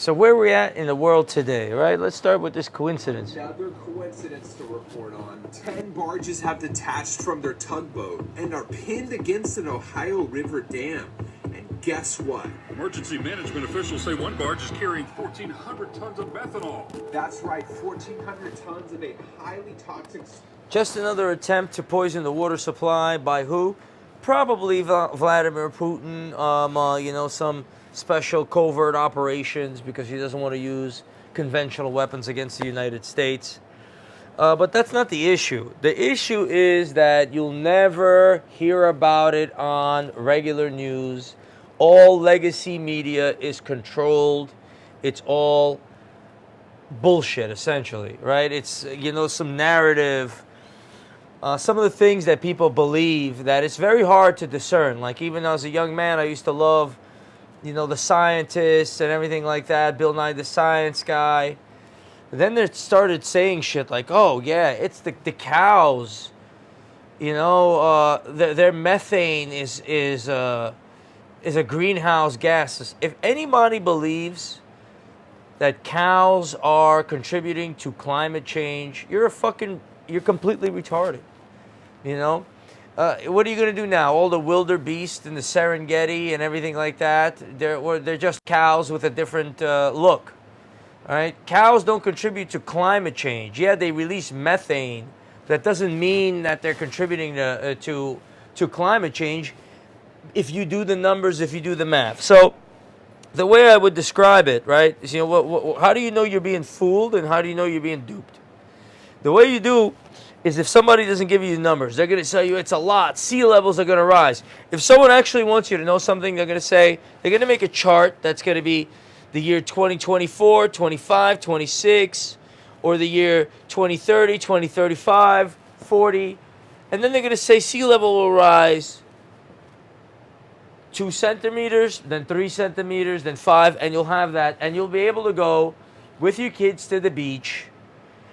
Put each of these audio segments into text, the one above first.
So where we at in the world today, right? Let's start with this coincidence. Another coincidence to report on. 10 barges have detached from their tugboat and are pinned against an Ohio River dam. And guess what? Emergency management officials say one barge is carrying 1,400 tons of methanol. That's right, 1,400 tons of a highly toxic... Just another attempt to poison the water supply by who? Probably Vladimir Putin, some special covert operations because he doesn't want to use conventional weapons against the United States. But that's not the issue. The issue is that you'll never hear about it on regular news. All legacy media is controlled. It's all bullshit, essentially, right? It's, some narrative. Some of the things that people believe that it's very hard to discern. Like even as a young man, I used to love, the scientists and everything like that. Bill Nye the Science Guy. Then they started saying shit like, oh yeah, it's the cows. Their methane is a greenhouse gas. If anybody believes that cows are contributing to climate change, you're completely retarded. What are you going to do now? All the wildebeest in the Serengeti and everything like that, they're just cows with a different look. All right? Cows don't contribute to climate change. Yeah, they release methane. That doesn't mean that they're contributing to climate change if you do the numbers, if you do the math. So the way I would describe it, right, is, how do you know you're being fooled and how do you know you're being duped? The way you do is if somebody doesn't give you the numbers, they're going to tell you it's a lot. Sea levels are going to rise. If someone actually wants you to know something, they're going to make a chart that's going to be the year 2024, 25, 26, or the year 2030, 2035, 40. And then they're going to say sea level will rise 2 centimeters, then 3 centimeters, then 5, and you'll have that. And you'll be able to go with your kids to the beach.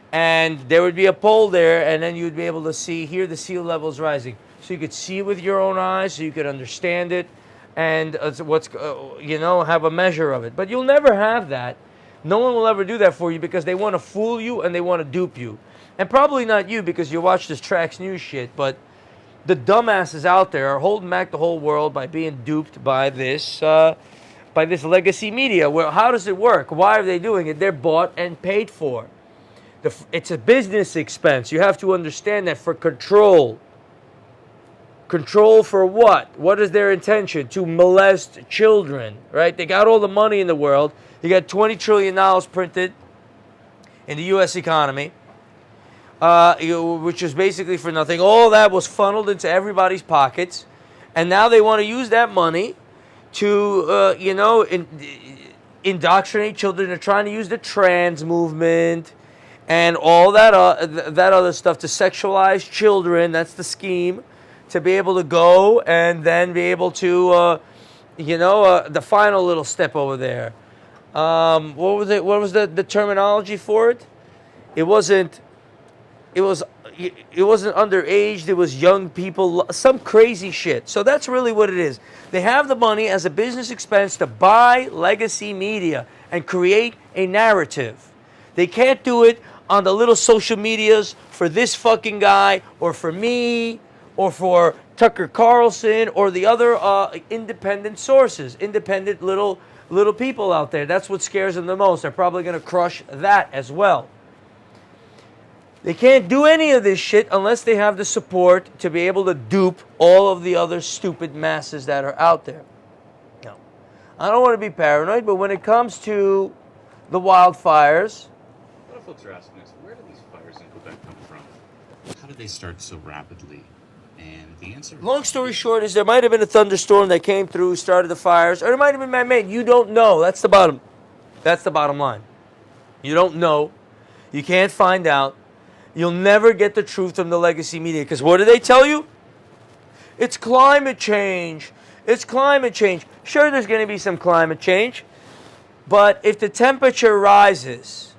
And there would be a pole there, and then you'd be able to hear the sea levels rising. So you could see it with your own eyes, so you could understand it, and have a measure of it. But you'll never have that. No one will ever do that for you because they want to fool you and they want to dupe you. And probably not you because you watch this Trax news shit, but the dumbasses out there are holding back the whole world by being duped by this legacy media. Well, how does it work? Why are they doing it? They're bought and paid for. It's a business expense. You have to understand that for control. Control for what? What is their intention? To molest children, right? They got all the money in the world. You got $20 trillion printed in the U.S. economy, which is basically for nothing. All that was funneled into everybody's pockets. And now they want to use that money to, indoctrinate children. They're trying to use the trans movement and all that other stuff to sexualize children. That's the scheme, to be able to go and then be able to, the final little step over there. What was it? What was the terminology for it? It wasn't underage. It was young people. Some crazy shit. So that's really what it is. They have the money as a business expense to buy legacy media and create a narrative. They can't do it on the little social medias for this fucking guy or for me or for Tucker Carlson or the other independent sources, independent little people out there. That's what scares them the most. They're probably going to crush that as well. They can't do any of this shit unless they have the support to be able to dupe all of the other stupid masses that are out there. Now, I don't want to be paranoid, but when it comes to the wildfires... What if folks are asking us, where do these fires in Quebec come from? How did they start so rapidly? And the answer... Long story short is there might have been a thunderstorm that came through, started the fires, or it might have been man-made. You don't know. That's the bottom line. You don't know. You can't find out. You'll never get the truth from the legacy media. Because what do they tell you? It's climate change. It's climate change. Sure, there's going to be some climate change. But if the temperature rises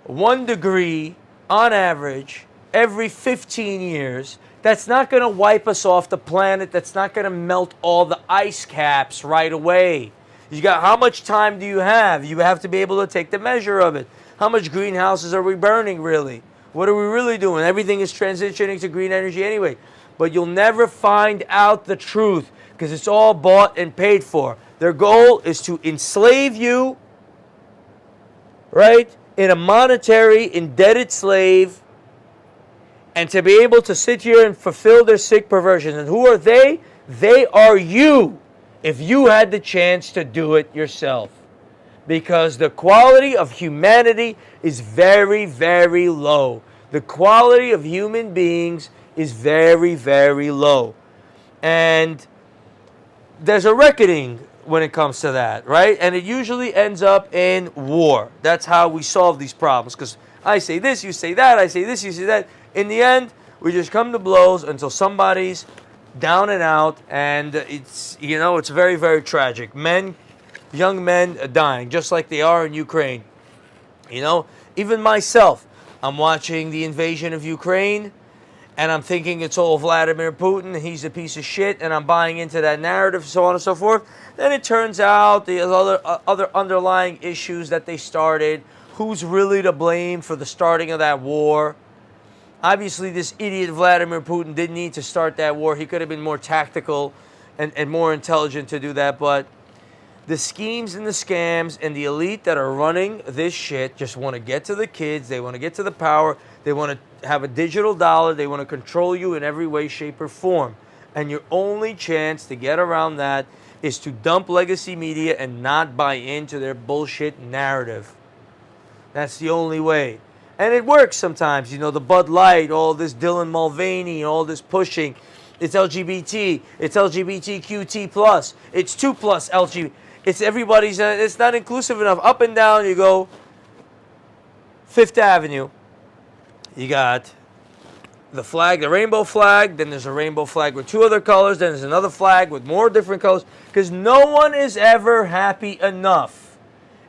1 degree on average every 15 years, that's not going to wipe us off the planet. That's not going to melt all the ice caps right away. You got how much time do you have? You have to be able to take the measure of it. How much greenhouses are we burning really? What are we really doing? Everything is transitioning to green energy anyway. But you'll never find out the truth because it's all bought and paid for. Their goal is to enslave you, right, in a monetary indebted slave, and to be able to sit here and fulfill their sick perversions. And who are they? They are you, if you had the chance to do it yourself. Because the quality of humanity is very, very low. The quality of human beings is very, very low. And there's a reckoning when it comes to that, right? And it usually ends up in war. That's how we solve these problems. Because I say this, you say that, I say this, you say that. In the end, we just come to blows until somebody's down and out, and it's, you know, it's very, very tragic. Men, young men are dying, just like they are in Ukraine. You know, even myself, I'm watching the invasion of Ukraine, and I'm thinking it's all Vladimir Putin, he's a piece of shit, and I'm buying into that narrative, so on and so forth. Then it turns out the other underlying issues that they started, who's really to blame for the starting of that war. Obviously, this idiot Vladimir Putin didn't need to start that war. He could have been more tactical and more intelligent to do that. But the schemes and the scams and the elite that are running this shit just want to get to the kids. They want to get to the power. They want to have a digital dollar. They want to control you in every way, shape, or form. And your only chance to get around that is to dump legacy media and not buy into their bullshit narrative. That's the only way. And it works sometimes, you know, the Bud Light, all this Dylan Mulvaney, all this pushing. It's LGBT, it's LGBTQT+, it's 2+ LGBT. It's everybody's, it's not inclusive enough. Up and down you go, Fifth Avenue. You got the flag, the rainbow flag, then there's a rainbow flag with 2 other colors, then there's another flag with more different colors, because no one is ever happy enough.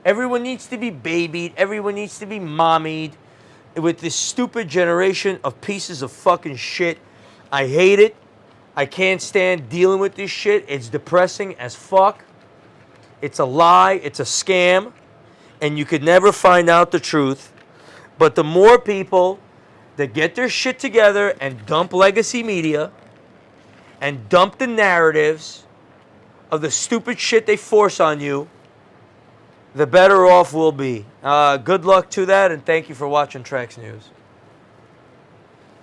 Everyone needs to be babied, everyone needs to be mommied. With this stupid generation of pieces of fucking shit. I hate it. I can't stand dealing with this shit. It's depressing as fuck. It's a lie. It's a scam. And you could never find out the truth. But the more people that get their shit together and dump legacy media and dump the narratives of the stupid shit they force on you, the better off we'll be. Good luck to that, and thank you for watching Trax News.